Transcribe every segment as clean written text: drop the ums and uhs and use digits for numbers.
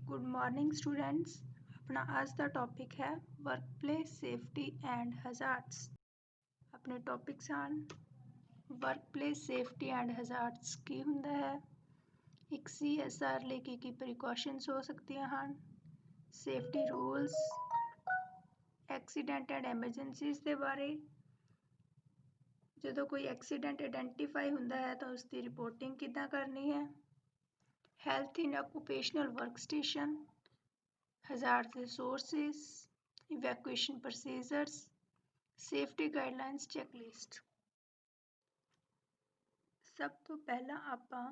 Good morning students. अपना आज का टॉपिक है वर्कप्लेस सेफ्टी एंड हजार्ड्स। अपने टॉपिक्स ਹਨ वर्कप्लेस सेफ्टी एंड हजार्ड्स ਕੀ ਹੁੰਦਾ ਹੈ, ਇੱਕ CSR ਲਈ ਕੀ ਪ੍ਰੀਕਾਸ਼ਨਸ ਹੋ ਸਕਦੀਆਂ ਹਨ, safety rules, accident and emergencies ਦੇ ਬਾਰੇ, ਜਦੋਂ ਕੋਈ ਐਕਸੀਡੈਂਟ ਆਇਡੈਂਟੀਫਾਈ ਹੁੰਦਾ ਹੈ ਤਾਂ ਉਸ ਦੀ ਰਿਪੋਰਟਿੰਗ ਕਿੱਦਾਂ ਕਰਨੀ ਹੈ, health in occupational workstation, hazard resources, evacuation procedures, safety guidelines checklist। ਸਭ ਤੋਂ ਪਹਿਲਾਂ ਆਪਾਂ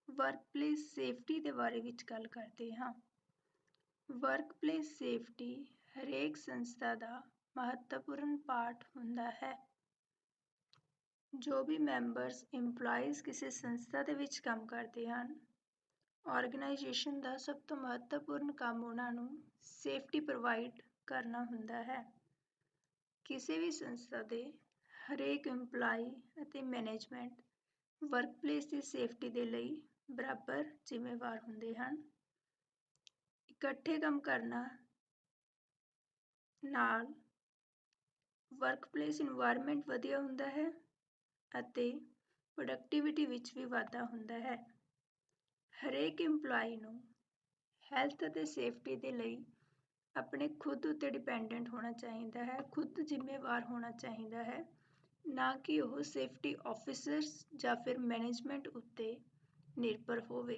ਵਰਕਪਲੇਸ ਸੇਫਟੀ ਦੇ ਬਾਰੇ ਵਿੱਚ ਗੱਲ ਕਰਦੇ ਹਾਂ। ਵਰਕਪਲੇਸ ਸੇਫਟੀ ਹਰੇਕ ਸੰਸਥਾ ਦਾ ਮਹੱਤਵਪੂਰਨ ਪਾਰਟ ਹੁੰਦਾ ਹੈ। ਜੋ ਵੀ ਮੈਂਬਰਸ EMPLOYEES ਕਿਸੇ ਸੰਸਥਾ ਦੇ ਵਿੱਚ ਕੰਮ ਕਰਦੇ ਹਨ, ਆਰਗੇਨਾਈਜੇਸ਼ਨ ਦਾ ਸਭ ਤੋਂ ਮਹੱਤਵਪੂਰਨ ਕੰਮ ਉਹਨਾਂ ਨੂੰ ਸੇਫਟੀ ਪ੍ਰੋਵਾਈਡ ਕਰਨਾ ਹੁੰਦਾ ਹੈ। ਕਿਸੇ ਵੀ ਸੰਸਥਾ ਦੇ ਹਰੇਕ EMPLOYEE ਅਤੇ ਮੈਨੇਜਮੈਂਟ ਵਰਕਪਲੇਸ ਦੀ ਸੇਫਟੀ ਦੇ ਲਈ ਬਰਾਬਰ ਜ਼ਿੰਮੇਵਾਰ ਹੁੰਦੇ ਹਨ। ਇਕੱਠੇ ਕੰਮ ਕਰਨਾ ਨਾਲ ਵਰਕਪਲੇਸ ਇਨਵਾਇਰਮੈਂਟ ਵਧੀਆ ਹੁੰਦਾ ਹੈ ਅਤੇ ਪ੍ਰੋਡਕਟਿਵਿਟੀ ਵਿੱਚ ਵੀ ਵਾਧਾ ਹੁੰਦਾ ਹੈ। ਹਰੇਕ EMPLOYEE ਨੂੰ ਹੈਲਥ ਅਤੇ ਸੇਫਟੀ ਦੇ ਲਈ ਆਪਣੇ ਖੁਦ ਉੱਤੇ ਡਿਪੈਂਡੈਂਟ ਹੋਣਾ ਚਾਹੀਦਾ ਹੈ, ਖੁਦ ਜ਼ਿੰਮੇਵਾਰ ਹੋਣਾ ਚਾਹੀਦਾ ਹੈ, ਨਾ ਕਿ ਉਹ ਸੇਫਟੀ ਆਫਿਸਰਸ ਜਾਂ ਫਿਰ ਮੈਨੇਜਮੈਂਟ ਉੱਤੇ ਨਿਰਭਰ ਹੋਵੇ।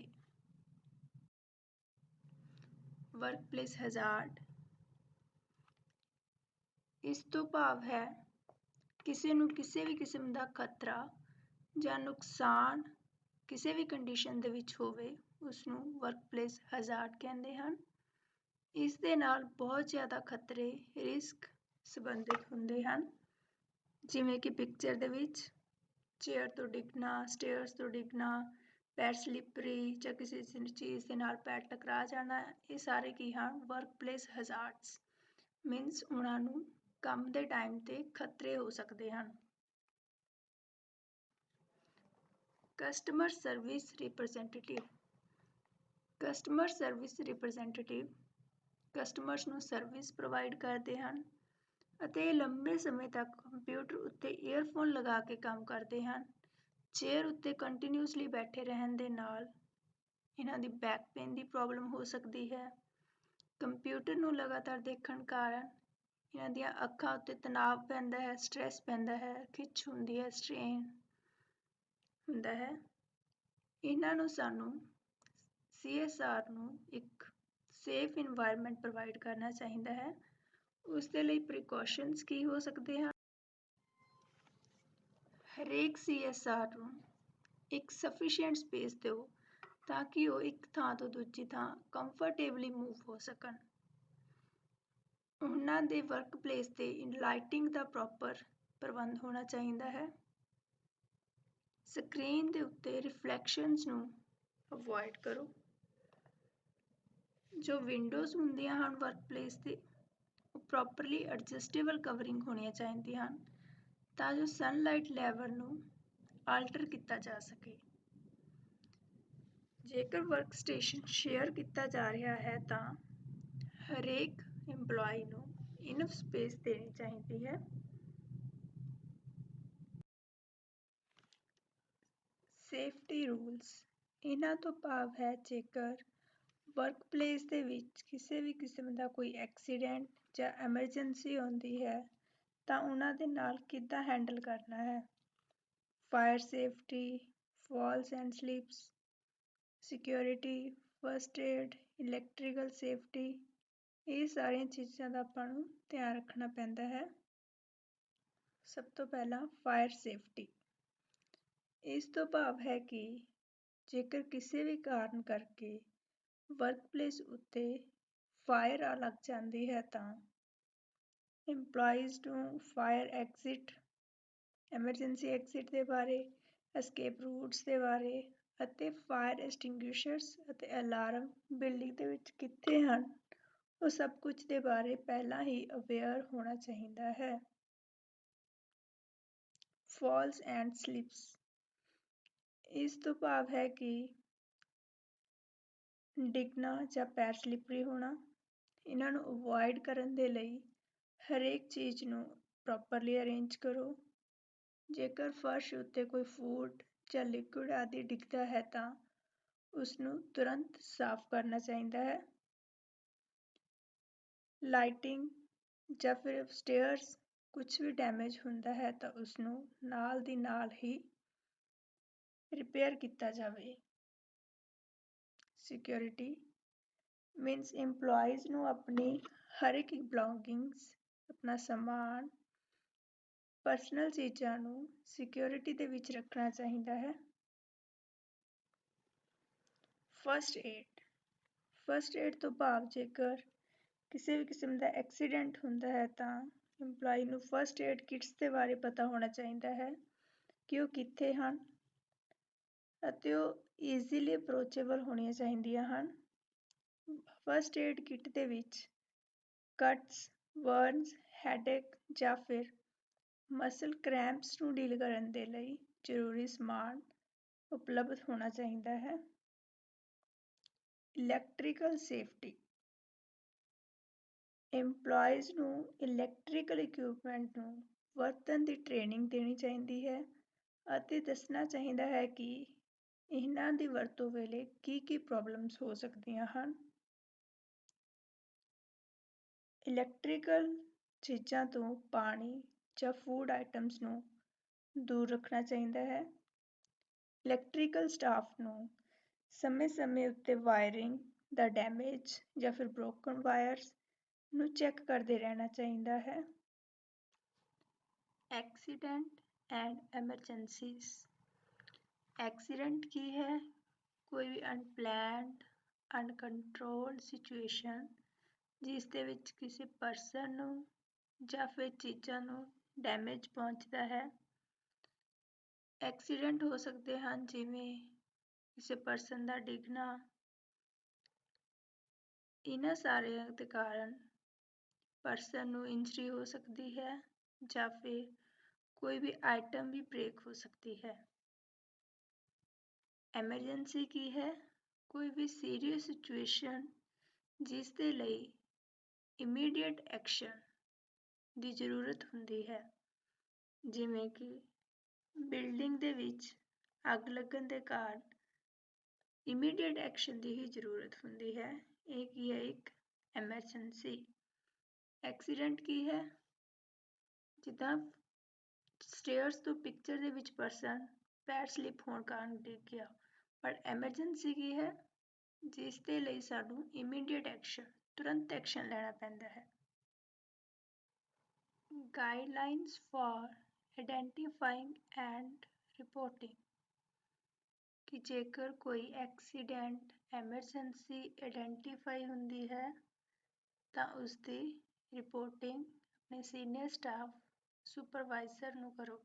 ਵਰਕਪਲੇਸ ਹਜ਼ਾਰਡ, ਇਸ ਤੋਂ ਭਾਵ ਹੈ ਕਿਸੇ ਨੂੰ ਕਿਸੇ ਵੀ ਕਿਸਮ ਦਾ ਖਤਰਾ ਜਾਂ ਨੁਕਸਾਨ ਕਿਸੇ ਵੀ ਕੰਡੀਸ਼ਨ ਦੇ ਵਿੱਚ ਹੋਵੇ, ਉਸ ਨੂੰ ਵਰਕਪਲੇਸ ਹਜ਼ਾਰਡ ਕਹਿੰਦੇ ਹਨ। ਇਸ ਦੇ ਨਾਲ ਬਹੁਤ ਜ਼ਿਆਦਾ ਖਤਰੇ ਰਿਸਕ ਸੰਬੰਧਿਤ ਹੁੰਦੇ ਹਨ, ਜਿਵੇਂ ਕਿ ਪਿਕਚਰ ਦੇ ਵਿੱਚ ਚੇਅਰ ਤੋਂ ਡਿੱਗਣਾ, ਸਟੇਅਰਸ ਤੋਂ ਡਿੱਗਣਾ, ਪੈਰ ਸਲਿੱਪਰੀ ਜਾਂ ਕਿਸੇ ਚੀਜ਼ ਦੇ ਨਾਲ ਪੈਰ ਟਕਰਾ ਜਾਣਾ। ਇਹ ਸਾਰੇ ਕੀ ਹਨ? ਵਰਕਪਲੇਸ ਹਜ਼ਾਰਡਸ। ਮੀਨਸ ਉਹਨਾਂ ਨੂੰ ਕੰਮ ਦੇ ਟਾਈਮ ਤੇ ਖਤਰੇ ਹੋ ਸਕਦੇ ਹਨ। Customer service representative, customer service representative customers ਨੂੰ ਸਰਵਿਸ ਪ੍ਰੋਵਾਈਡ ਕਰਦੇ ਹਨ ਅਤੇ ਲੰਬੇ ਸਮੇਂ ਤੱਕ ਕੰਪਿਊਟਰ ਉੱਤੇ ਈਅਰਫੋਨ ਲਗਾ ਕੇ ਕੰਮ ਕਰਦੇ ਹਨ। ਚੇਅਰ ਉੱਤੇ ਕੰਟੀਨਿਊਸਲੀ ਬੈਠੇ ਰਹਿਣ ਦੇ ਨਾਲ ਇਹਨਾਂ ਦੀ ਬੈਕ ਪੇਨ ਦੀ ਪ੍ਰੋਬਲਮ ਹੋ ਸਕਦੀ ਹੈ। ਕੰਪਿਊਟਰ ਨੂੰ ਲਗਾਤਾਰ ਦੇਖਣ ਕਾਰਨ ਇਹਨਾਂ ਦੀਆਂ ਅੱਖਾਂ ਉੱਤੇ ਤਣਾਅ ਪੈਂਦਾ ਹੈ, ਸਟ੍ਰੈਸ ਪੈਂਦਾ ਹੈ, ਖਿੱਚ ਹੁੰਦੀ ਹੈ, ਸਟ੍ਰੇਨ ਹੁੰਦਾ ਹੈ। ਇਹਨਾਂ ਨੂੰ ਸਾਨੂੰ CSR ਨੂੰ ਇੱਕ ਸੇਫ ਇਨਵਾਇਰਮੈਂਟ ਪ੍ਰੋਵਾਈਡ ਕਰਨਾ ਚਾਹੀਦਾ ਹੈ। ਉਸ ਦੇ ਲਈ ਪ੍ਰੀਕਾਸ਼ਨਸ ਕੀ ਹੋ ਸਕਦੇ ਹਨ? ਹਰੇਕ CSR ਨੂੰ ਇੱਕ ਸਫੀਸ਼ੀਐਂਟ ਸਪੇਸ ਦਿਓ ਤਾਂ ਕਿ ਉਹ ਇੱਕ ਥਾਂ ਤੋਂ ਦੂਜੀ ਥਾਂ ਕੰਫਰਟੇਬਲੀ ਮੂਵ ਹੋ ਸਕਣ। ਉਹਨਾਂ ਦੇ ਵਰਕਪਲੇਸ ਤੇ ਲਾਈਟਿੰਗ ਦਾ ਪ੍ਰੋਪਰ ਪ੍ਰਬੰਧ ਹੋਣਾ ਚਾਹੀਦਾ ਹੈ। ਸਕਰੀਨ ਦੇ ਉੱਤੇ ਰਿਫਲੈਕਸ਼ਨਸ ਨੂੰ ਅਵੋਇਡ ਕਰੋ। ਜੋ ਵਿੰਡੋਜ਼ ਹੁੰਦੀਆਂ ਹਨ ਵਰਕਪਲੇਸ ਤੇ, ਉਹ ਪ੍ਰੋਪਰਲੀ ਐਡਜਸਟੇਬਲ ਕਵਰਿੰਗ ਹੋਣੀਆਂ ਚਾਹੀਦੀਆਂ ਹਨ ਤਾਂ ਜੋ ਸਨਲਾਈਟ ਲੈਵਲ ਨੂੰ ਆਲਟਰ ਕੀਤਾ ਜਾ ਸਕੇ। ਜੇਕਰ ਵਰਕ ਸਟੇਸ਼ਨ ਸ਼ੇਅਰ ਕੀਤਾ ਜਾ ਰਿਹਾ ਹੈ ਤਾਂ ਹਰੇਕ EMPLOYEE ਨੂੰ ਇਨਫ ਸਪੇਸ ਦੇਣੀ ਚਾਹੀਦੀ ਹੈ। ਸੇਫਟੀ ਰੂਲਸ, ਇਹਨਾਂ ਤੋਂ ਭਾਵ ਹੈ ਜੇਕਰ ਵਰਕਪਲੇਸ ਦੇ ਵਿੱਚ ਕਿਸੇ ਵੀ ਕਿਸਮ ਦਾ ਕੋਈ ਐਕਸੀਡੈਂਟ ਜਾਂ ਐਮਰਜੈਂਸੀ ਆਉਂਦੀ ਹੈ ਤਾਂ ਉਹਨਾਂ ਦੇ ਨਾਲ ਕਿੱਦਾਂ ਹੈਂਡਲ ਕਰਨਾ ਹੈ। Fire safety, false and slips, security, first aid, electrical safety, ਇਹ ਸਾਰੀਆਂ ਚੀਜ਼ਾਂ ਦਾ ਆਪਾਂ ਨੂੰ ਧਿਆਨ ਰੱਖਣਾ ਪੈਂਦਾ ਹੈ। ਸਭ ਤੋਂ ਪਹਿਲਾਂ ਫਾਇਰ ਸੇਫਟੀ, ਇਸ ਤੋਂ ਭਾਵ ਹੈ ਕਿ ਜੇਕਰ ਕਿਸੇ ਵੀ ਕਾਰਨ ਕਰਕੇ ਵਰਕਪਲੇਸ ਉੱਤੇ ਫਾਇਰ ਲੱਗ ਜਾਂਦੀ ਹੈ ਤਾਂ EMPLOYEES ਨੂੰ ਫਾਇਰ ਐਗਜ਼ਿਟ, ਐਮਰਜੈਂਸੀ ਐਗਜ਼ਿਟ ਦੇ ਬਾਰੇ, ਐਸਕੇਪ ਰੂਟਸ ਦੇ ਬਾਰੇ ਅਤੇ ਫਾਇਰ ਐਸਟਿੰਗੁਇਸ਼ਰਸ ਅਤੇ ਅਲਾਰਮ ਬਿਲਡਿੰਗ ਦੇ ਵਿੱਚ ਕਿੱਥੇ ਹਨ, ਉਹ ਸਭ ਕੁਝ ਦੇ ਬਾਰੇ ਪਹਿਲਾਂ ਹੀ ਅਵੇਅਰ ਹੋਣਾ ਚਾਹੀਦਾ ਹੈ। ਫਾਲਸ ਐਂਡ ਸਲਿਪਸ, ਇਸ ਤੋਂ ਭਾਵ ਹੈ ਕਿ ਡਿੱਗਣਾ ਜਾਂ ਪੈਰ ਸਲਿਪਰੀ ਹੋਣਾ। ਇਹਨਾਂ ਨੂੰ ਅਵੋਇਡ ਕਰਨ ਦੇ ਲਈ ਹਰੇਕ ਚੀਜ਼ ਨੂੰ ਪ੍ਰੋਪਰਲੀ ਅਰੇਂਜ ਕਰੋ। ਜੇਕਰ ਫਰਸ਼ ਉੱਤੇ ਕੋਈ ਫੂਡ ਜਾਂ ਲਿਕੁਇਡ ਆਦਿ ਡਿੱਗਦਾ ਹੈ ਤਾਂ ਉਸਨੂੰ ਤੁਰੰਤ ਸਾਫ਼ ਕਰਨਾ ਚਾਹੀਦਾ ਹੈ। ਲਾਈਟਿੰਗ ਜਾਂ ਫਿਰ ਸਟੇਅਰਸ ਕੁਛ ਵੀ ਡੈਮੇਜ ਹੁੰਦਾ ਹੈ ਤਾਂ ਉਸਨੂੰ ਨਾਲ ਦੀ ਨਾਲ ਹੀ ਰਿਪੇਅਰ ਕੀਤਾ ਜਾਵੇ। ਸਿਕਿਉਰਿਟੀ ਮੀਨਸ EMPLOYEES ਨੂੰ ਆਪਣੀ ਹਰ ਇੱਕ ਬਿਲੋਂਗਿੰਗਸ, ਆਪਣਾ ਸਮਾਨ, ਪਰਸਨਲ ਚੀਜ਼ਾਂ ਨੂੰ ਸਿਕਿਉਰਿਟੀ ਦੇ ਵਿੱਚ ਰੱਖਣਾ ਚਾਹੀਦਾ ਹੈ। ਫਸਟ ਏਡ ਤੋਂ ਭਾਵ ਜੇਕਰ ਕਿਸੇ ਵੀ ਕਿਸਮ ਦਾ ਐਕਸੀਡੈਂਟ ਹੁੰਦਾ ਹੈ ਤਾਂ EMPLOYEE ਨੂੰ ਫਸਟ ਏਡ ਕਿਟਸ ਦੇ ਬਾਰੇ ਪਤਾ ਹੋਣਾ ਚਾਹੀਦਾ ਹੈ ਕਿ ਉਹ ਕਿੱਥੇ ਹਨ ਅਤੇ ਉਹ ਈਜ਼ੀਲੀ ਅਪਰੋਚੇਬਲ ਹੋਣੀਆਂ ਚਾਹੀਦੀਆਂ ਹਨ। ਫਸਟ ਏਡ ਕਿੱਟ ਦੇ ਵਿੱਚ ਕੱਟਸ, ਬਰਨਸ, ਹੈਡੇਕ ਜਾਂ ਫਿਰ ਮਸਲ ਕ੍ਰੈਂਪਸ ਨੂੰ ਡੀਲ ਕਰਨ ਦੇ ਲਈ ਜ਼ਰੂਰੀ ਸਮਾਨ ਉਪਲਬਧ ਹੋਣਾ ਚਾਹੀਦਾ ਹੈ। ਇਲੈਕਟ੍ਰੀਕਲ ਸੇਫਟੀ EMPLOYEES ਨੂੰ ਇਲੈਕਟ੍ਰੀਕਲ ਇਕੁਇਪਮੈਂਟ ਨੂੰ ਵਰਤਣ ਦੀ ਟ੍ਰੇਨਿੰਗ ਦੇਣੀ ਚਾਹੀਦੀ ਹੈ ਅਤੇ ਦੱਸਣਾ ਚਾਹੀਦਾ ਹੈ ਕਿ ਇਹਨਾਂ ਦੀ ਵਰਤੋਂ ਵੇਲੇ ਕੀ ਪ੍ਰੋਬਲਮਸ ਹੋ ਸਕਦੀਆਂ ਹਨ। ਇਲੈਕਟ੍ਰੀਕਲ ਚੀਜ਼ਾਂ ਤੋਂ ਪਾਣੀ ਜਾਂ ਫੂਡ ਆਈਟਮਸ ਨੂੰ ਦੂਰ ਰੱਖਣਾ ਚਾਹੀਦਾ ਹੈ। ਇਲੈਕਟ੍ਰੀਕਲ ਸਟਾਫ ਨੂੰ ਸਮੇਂ-ਸਮੇਂ ਉੱਤੇ ਵਾਇਰਿੰਗ ਦਾ ਡੈਮੇਜ ਜਾਂ ਫਿਰ ਬ੍ਰੋਕਨ ਵਾਇਰਸ ਨੂੰ ਚੈੱਕ ਕਰਦੇ ਰਹਿਣਾ ਚਾਹੀਦਾ ਹੈ। Accident and emergencies. ਐਕਸੀਡੈਂਟ ਕੀ ਹੈ? ਕੋਈ ਵੀ ਅਨਪਲੈਨਡ, ਅਨਕੰਟਰੋਲਡ ਸਿਚੁਏਸ਼ਨ ਜਿਸ ਦੇ ਵਿੱਚ ਕਿਸੇ ਪਰਸਨ ਨੂੰ ਜਾਂ ਫਿਰ ਚੀਜ਼ਾਂ ਨੂੰ ਡੈਮੇਜ ਪਹੁੰਚਦਾ ਹੈ। ਐਕਸੀਡੈਂਟ ਹੋ ਸਕਦੇ ਹਨ ਜਿਵੇਂ ਕਿਸੇ ਪਰਸਨ ਦਾ ਡਿੱਗਣਾ। ਇਹਨਾਂ ਸਾਰਿਆਂ ਦੇ ਕਾਰਨ ਪਰਸਨ ਨੂੰ ਇੰਜਰੀ ਹੋ ਸਕਦੀ ਹੈ ਜਾਂ ਫਿਰ ਕੋਈ ਵੀ ਆਈਟਮ ਵੀ ਬ੍ਰੇਕ ਹੋ ਸਕਦੀ ਹੈ। ਐਮਰਜੈਂਸੀ ਕੀ ਹੈ? ਕੋਈ ਵੀ ਸੀਰੀਅਸ ਸਿਚੁਏਸ਼ਨ ਜਿਸ ਦੇ ਲਈ ਇਮੀਡੀਏਟ ਐਕਸ਼ਨ ਦੀ ਜ਼ਰੂਰਤ ਹੁੰਦੀ ਹੈ, ਜਿਵੇਂ ਕਿ ਬਿਲਡਿੰਗ ਦੇ ਵਿੱਚ ਅੱਗ ਲੱਗਣ ਦੇ ਕਾਰਨ ਇਮੀਡੀਏਟ ਐਕਸ਼ਨ ਦੀ ਹੀ ਜ਼ਰੂਰਤ ਹੁੰਦੀ ਹੈ। ਇਹ ਕੀ ਹੈ? ਇੱਕ ਐਮਰਜੈਂਸੀ। ਐਕਸੀਡੈਂਟ ਕੀ ਹੈ? ਜਿੱਦਾਂ ਸਟੇਅਰਸ ਤੋਂ ਪਿਕਚਰ ਦੇ ਵਿੱਚ ਪਰਸਨ ਪੈਰ ਸਲਿਪ ਹੋਣ ਕਾਰਨ ਡਿੱਗ ਗਿਆ। ਪਰ ਐਮਰਜੈਂਸੀ ਕੀ ਹੈ? ਜਿਸ ਦੇ ਲਈ ਸਾਨੂੰ ਇਮੀਡੀਏਟ ਐਕਸ਼ਨ, ਤੁਰੰਤ ਐਕਸ਼ਨ ਲੈਣਾ ਪੈਂਦਾ ਹੈ। ਗਾਈਡਲਾਈਨਸ ਫॉर ਆਈਡੈਂਟੀਫਾਈਂਗ ਐਂਡ ਰਿਪੋਰਟਿੰਗ ਕਿ ਜੇਕਰ ਕੋਈ ਐਕਸੀਡੈਂਟ, ਐਮਰਜੈਂਸੀ ਆਈਡੈਂਟੀਫਾਈ ਹੁੰਦੀ ਹੈ ਤਾਂ ਉਸਦੀ ਰਿਪੋਰਟਿੰਗ ਆਪਣੇ ਸੀਨੀਅਰ ਸਟਾਫ, ਸੁਪਰਵਾਈਜ਼ਰ ਨੂੰ ਕਰੋ।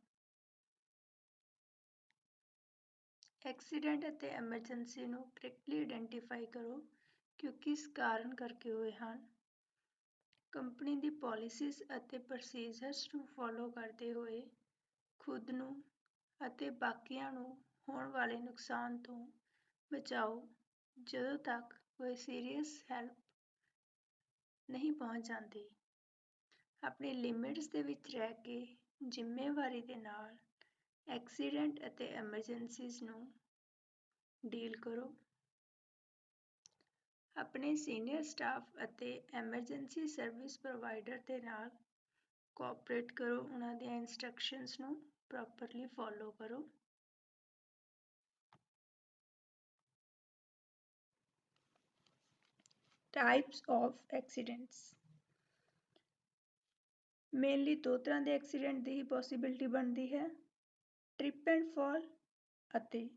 ਐਕਸੀਡੈਂਟ ਅਤੇ ਐਮਰਜੈਂਸੀ ਨੂੰ ਕਰੈਕਟਲੀ ਆਈਡੈਂਟੀਫਾਈ ਕਰੋ ਕਿ ਉਹ ਕਿਸ ਕਾਰਨ ਕਰਕੇ ਹੋਏ ਹਨ। ਕੰਪਨੀ ਦੀ ਪਾਲਿਸੀਜ਼ ਅਤੇ ਪ੍ਰੋਸੀਜਰਸ ਨੂੰ ਫੋਲੋ ਕਰਦੇ ਹੋਏ ਖੁਦ ਨੂੰ ਅਤੇ ਬਾਕੀਆਂ ਨੂੰ ਹੋਣ ਵਾਲੇ ਨੁਕਸਾਨ ਤੋਂ ਬਚਾਓ ਜਦੋਂ ਤੱਕ ਕੋਈ ਸੀਰੀਅਸ ਹੈਲਪ ਨਹੀਂ ਪਹੁੰਚ ਜਾਂਦੀ। ਆਪਣੀ ਲਿਮਿਟਸ ਦੇ ਵਿੱਚ ਰਹਿ ਕੇ ਜ਼ਿੰਮੇਵਾਰੀ ਦੇ ਨਾਲ ਐਕਸੀਡੈਂਟ ਅਤੇ ਐਮਰਜੈਂਸੀਜ਼ ਨੂੰ ਡੀਲ ਕਰੋ। ਆਪਣੇ ਸੀਨੀਅਰ ਸਟਾਫ ਅਤੇ ਐਮਰਜੈਂਸੀ ਸਰਵਿਸ ਪ੍ਰੋਵਾਈਡਰ ਦੇ ਨਾਲ ਕੋਆਪਰੇਟ ਕਰੋ, ਉਹਨਾਂ ਦੀਆਂ ਇੰਸਟਰਕਸ਼ਨਸ ਨੂੰ ਪ੍ਰੋਪਰਲੀ ਫੋਲੋ ਕਰੋ। Types of accidents. ਮੇਨਲੀ ਦੋ ਤਰ੍ਹਾਂ ਦੇ ਐਕਸੀਡੈਂਟ ਦੀ ਹੀ ਪੋਸੀਬਿਲਿਟੀ ਬਣਦੀ ਹੈ, ਟ੍ਰਿਪ ਐਂਡ ਫਾਲ ਅਤੇ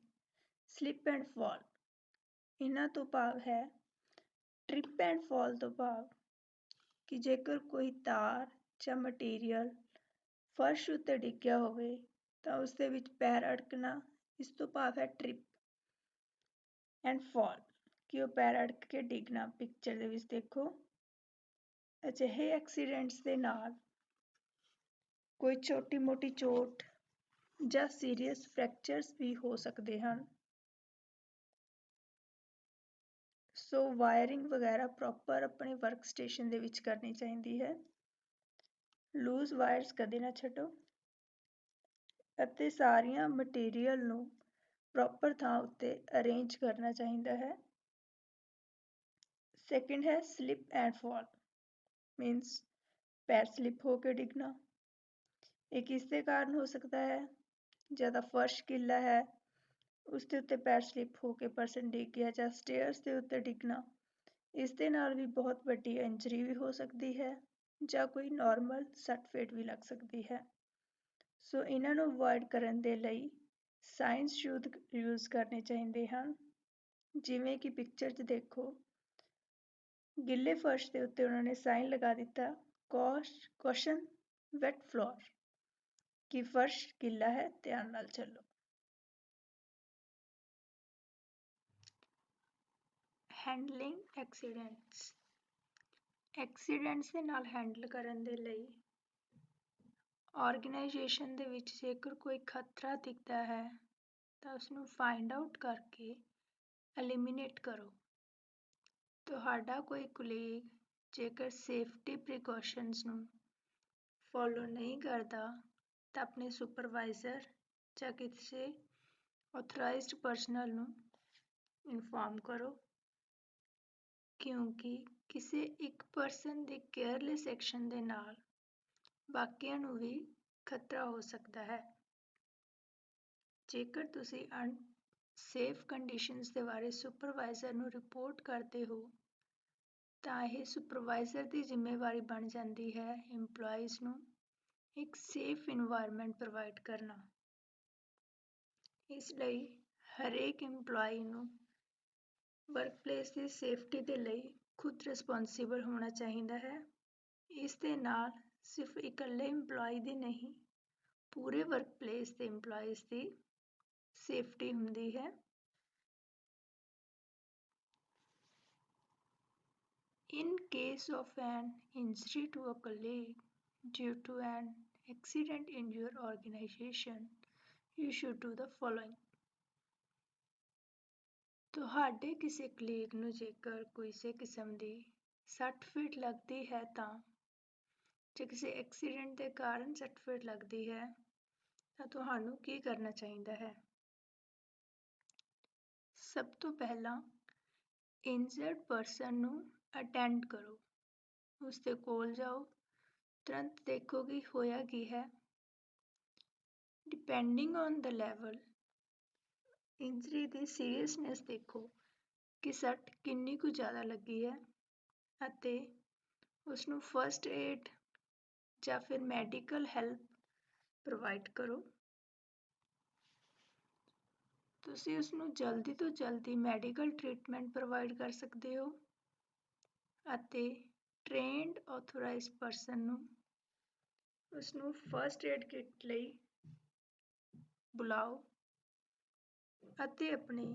ਸਲਿਪ ਐਂਡ ਫਾਲ। ਇਹਨਾਂ ਤੋਂ ਭਾਵ ਹੈ ਟ੍ਰਿਪ ਐਂਡ ਫਾਲ ਤੋਂ ਭਾਵ ਕਿ ਜੇਕਰ ਕੋਈ ਤਾਰ ਜਾਂ ਮਟੀਰੀਅਲ ਫਰਸ਼ ਉੱਤੇ ਡਿੱਗਿਆ ਹੋਵੇ ਤਾਂ ਉਸ ਦੇ ਵਿੱਚ ਪੈਰ ਅੜਕਣਾ, ਇਸ ਤੋਂ ਭਾਵ ਹੈ ਟ੍ਰਿਪ ਐਂਡ ਫਾਲ, ਕਿ ਉਹ ਪੈਰ ਅੜਕ ਕੇ ਡਿੱਗਣਾ। ਪਿਕਚਰ ਦੇ ਵਿੱਚ ਦੇਖੋ। ਅਜਿਹੇ ਐਕਸੀਡੈਂਟਸ ਦੇ ਨਾਲ ਕੋਈ ਛੋਟੀ-ਮੋਟੀ ਚੋਟ ਜਾਂ ਸੀਰੀਅਸ ਫ੍ਰੈਕਚਰਸ ਵੀ ਹੋ ਸਕਦੇ ਹਨ। ਸੋ ਵਾਇਰਿੰਗ ਵਗੈਰਾ ਪ੍ਰੋਪਰ ਆਪਣੇ ਵਰਕ ਸਟੇਸ਼ਨ ਦੇ ਵਿੱਚ ਕਰਨੀ ਚਾਹੀਦੀ ਹੈ। ਲੂਜ਼ ਵਾਇਰਸ ਕਦੇ ਨਾ ਛੱਡੋ ਅਤੇ ਸਾਰੀਆਂ ਮਟੀਰੀਅਲ ਨੂੰ ਪ੍ਰੋਪਰ ਥਾਂ ਉੱਤੇ ਅਰੇਂਜ ਕਰਨਾ ਚਾਹੀਦਾ ਹੈ। ਸੈਕਿੰਡ ਹੈ ਸਲਿਪ ਐਂਡ ਫਾਲ, ਮੀਨਸ ਪੈਰ ਸਲਿਪ ਹੋ ਕੇ ਡਿੱਗਣਾ। ਇਹ ਕਿਸ ਦੇ ਕਾਰਨ ਹੋ ਸਕਦਾ ਹੈ? ਜਦੋਂ ਫਰਸ਼ ਗਿੱਲਾ ਹੈ ਉਸ ਦੇ ਉੱਤੇ ਪੈਰ ਸਲਿਪ ਹੋ ਕੇ ਪਰਸਨ ਡਿੱਗ ਗਿਆ, ਜਾਂ ਸਟੇਅਰਸ ਦੇ ਉੱਤੇ ਡਿੱਗਣਾ, ਇਸ ਦੇ ਨਾਲ ਵੀ ਬਹੁਤ ਵੱਡੀ ਇੰਜਰੀ ਵੀ ਹੋ ਸਕਦੀ ਹੈ ਜਾਂ ਕੋਈ ਨਾਰਮਲ ਸੱਟ ਫੇਟ ਵੀ ਲੱਗ ਸਕਦੀ ਹੈ। ਸੋ ਇਹਨਾਂ ਨੂੰ ਅਵੋਇਡ ਕਰਨ ਦੇ ਲਈ ਸਾਈਨਸ ਸ਼ੂਜ਼ ਯੂਜ਼ ਕਰਨੇ ਚਾਹੀਦੇ ਹਨ। ਜਿਵੇਂ ਕਿ ਪਿਕਚਰ 'ਚ ਦੇਖੋ, ਗਿੱਲੇ ਫਰਸ਼ ਦੇ ਉੱਤੇ ਉਹਨਾਂ ਨੇ ਸਾਈਨ ਲਗਾ ਦਿੱਤਾ, ਕੌਸ਼ਨ ਵੈਟ ਫਲੋਰ, ਕਿ ਫਰਸ਼ ਗਿੱਲਾ ਹੈ, ਧਿਆਨ ਨਾਲ ਚੱਲੋ। Handling accidents. ਐਕਸੀਡੈਂਟਸ ਦੇ ਨਾਲ ਹੈਂਡਲ ਕਰਨ ਦੇ ਲਈ ਆਰਗੇਨਾਈਜੇਸ਼ਨ ਦੇ ਵਿੱਚ ਜੇਕਰ ਕੋਈ ਖਤਰਾ ਦਿਖਦਾ ਹੈ ਤਾਂ ਉਸਨੂੰ ਫਾਈਂਡ ਆਊਟ ਕਰਕੇ ਐਲੀਮੀਨੇਟ ਕਰੋ। ਤੁਹਾਡਾ ਕੋਈ ਕੁਲੀਗ ਜੇਕਰ ਸੇਫਟੀ ਪ੍ਰੀਕਾਸ਼ਨਸ ਨੂੰ ਫੋਲੋ ਨਹੀਂ ਕਰਦਾ ਤਾਂ ਆਪਣੇ ਸੁਪਰਵਾਈਜ਼ਰ ਜਾਂ ਕਿਸੇ ਆਥੋਰਾਈਜ਼ਡ ਪਰਸਨਲ ਨੂੰ ਇਨਫੋਰਮ ਕਰੋ, ਕਿਉਂਕਿ ਕਿਸੇ ਇੱਕ ਪਰਸਨ ਦੇ ਕੇਅਰਲੈਸ ਐਕਸ਼ਨ ਦੇ ਨਾਲ ਬਾਕੀਆਂ ਨੂੰ ਵੀ ਖਤਰਾ ਹੋ ਸਕਦਾ ਹੈ। ਜੇਕਰ ਤੁਸੀਂ ਅਨਸੇਫ ਕੰਡੀਸ਼ਨਸ ਦੇ ਬਾਰੇ ਸੁਪਰਵਾਈਜ਼ਰ ਨੂੰ ਰਿਪੋਰਟ ਕਰਦੇ ਹੋ ਤਾਂ ਇਹ ਸੁਪਰਵਾਈਜ਼ਰ ਦੀ ਜ਼ਿੰਮੇਵਾਰੀ ਬਣ ਜਾਂਦੀ ਹੈ EMPLOYEES ਨੂੰ ਇੱਕ ਸੇਫ ਇਨਵਾਇਰਨਮੈਂਟ ਪ੍ਰੋਵਾਈਡ ਕਰਨਾ। ਇਸ ਲਈ ਹਰੇਕ EMPLOYEE ਨੂੰ ਵਰਕਪਲੇਸ ਦੀ ਸੇਫਟੀ ਦੇ ਲਈ ਖੁਦ ਰਿਸਪੌਂਸੀਬਲ ਹੋਣਾ ਚਾਹੀਦਾ ਹੈ। ਇਸ ਦੇ ਨਾਲ ਸਿਰਫ ਇਕੱਲੇ EMPLOYEE ਦੀ ਨਹੀਂ, ਪੂਰੇ ਵਰਕਪਲੇਸ ਦੇ EMPLOYEES ਦੀ ਸੇਫਟੀ ਹੁੰਦੀ ਹੈ। In case of an injury to a colleague due to an accident in your organization, you should do the following. ਤੁਹਾਡੇ ਕਿਸੇ ਕਲੀਗ ਨੂੰ ਜੇਕਰ ਕਿਸੇ ਕਿਸਮ ਦੀ ਸੱਟ ਫੇਟ ਲੱਗਦੀ ਹੈ ਜਾਂ ਕਿਸੇ ਐਕਸੀਡੈਂਟ ਦੇ ਕਾਰਨ ਸੱਟ ਫੇਟ ਲੱਗਦੀ ਹੈ ਤਾਂ ਤੁਹਾਨੂੰ ਕੀ ਕਰਨਾ ਚਾਹੀਦਾ ਹੈ? ਸਭ ਤੋਂ ਪਹਿਲਾਂ ਇੰਜਰਡ ਪਰਸਨ ਨੂੰ ਅਟੈਂਡ ਕਰੋ, ਉਸ ਦੇ ਕੋਲ ਜਾਓ, ਤੁਰੰਤ ਦੇਖੋ ਕਿ ਹੋਇਆ ਕੀ ਹੈ। Depending on the level, injury the seriousness ਦੇਖੋ ਕਿ ਸੱਟ ਕਿੰਨੀ ਕੁ ਜ਼ਿਆਦਾ ਲੱਗੀ ਹੈ ਅਤੇ ਉਸਨੂੰ ਫਸਟ ਏਡ ਜਾਂ ਫਿਰ ਮੈਡੀਕਲ ਹੈਲਪ ਪ੍ਰੋਵਾਈਡ ਕਰੋ। ਤੁਸੀਂ ਉਸਨੂੰ ਜਲਦੀ ਤੋਂ ਜਲਦੀ ਮੈਡੀਕਲ ਟ੍ਰੀਟਮੈਂਟ ਪ੍ਰੋਵਾਈਡ ਕਰ ਸਕਦੇ ਹੋ ਅਤੇ ਟ੍ਰੇਨਡ ਆਥੋਰਾਈਜ਼ਡ ਪਰਸਨ ਨੂੰ ਉਸਨੂੰ ਫਸਟ ਏਡ ਕਿੱਟ ਲਈ ਬੁਲਾਓ ਅਤੇ ਆਪਣੀ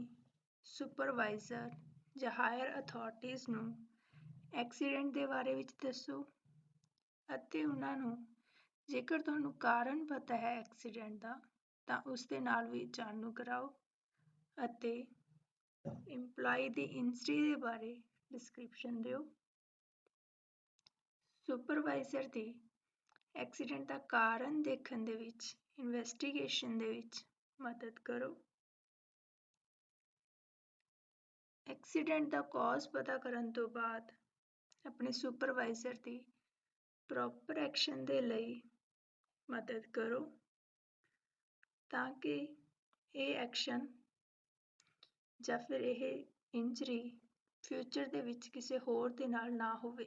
ਸੁਪਰਵਾਈਜ਼ਰ ਜਾਂ ਹਾਇਰ ਅਥਾਰਟੀਜ਼ ਨੂੰ ਐਕਸੀਡੈਂਟ ਦੇ ਬਾਰੇ ਵਿੱਚ ਦੱਸੋ ਅਤੇ ਉਹਨਾਂ ਨੂੰ ਜੇਕਰ ਤੁਹਾਨੂੰ ਕਾਰਨ ਪਤਾ ਹੈ ਐਕਸੀਡੈਂਟ ਦਾ ਤਾਂ ਉਸ ਦੇ ਨਾਲ ਵੀ ਜਾਣੂ ਕਰਾਓ ਅਤੇ EMPLOYEE ਦੀ ਇੰਜਰੀ ਦੇ ਬਾਰੇ ਡਿਸਕ੍ਰਿਪਸ਼ਨ ਦਿਓ। ਸੁਪਰਵਾਈਜ਼ਰ ਦੀ ਐਕਸੀਡੈਂਟ ਦਾ ਕਾਰਨ ਦੇਖਣ ਦੇ ਵਿੱਚ, ਇਨਵੈਸਟੀਗੇਸ਼ਨ ਦੇ ਵਿੱਚ ਮਦਦ ਕਰੋ। ਐਕਸੀਡੈਂਟ ਦਾ ਕਾਜ਼ ਪਤਾ ਕਰਨ ਤੋਂ ਬਾਅਦ ਆਪਣੇ ਸੁਪਰਵਾਈਜ਼ਰ ਦੀ ਪ੍ਰੋਪਰ ਐਕਸ਼ਨ ਦੇ ਲਈ ਮਦਦ ਕਰੋ ਤਾਂ ਕਿ ਇਹ ਐਕਸ਼ਨ ਜਾਂ ਫਿਰ ਇਹ ਇੰਜਰੀ ਫਿਊਚਰ ਦੇ ਵਿੱਚ ਕਿਸੇ ਹੋਰ ਦੇ ਨਾਲ ਨਾ ਹੋਵੇ।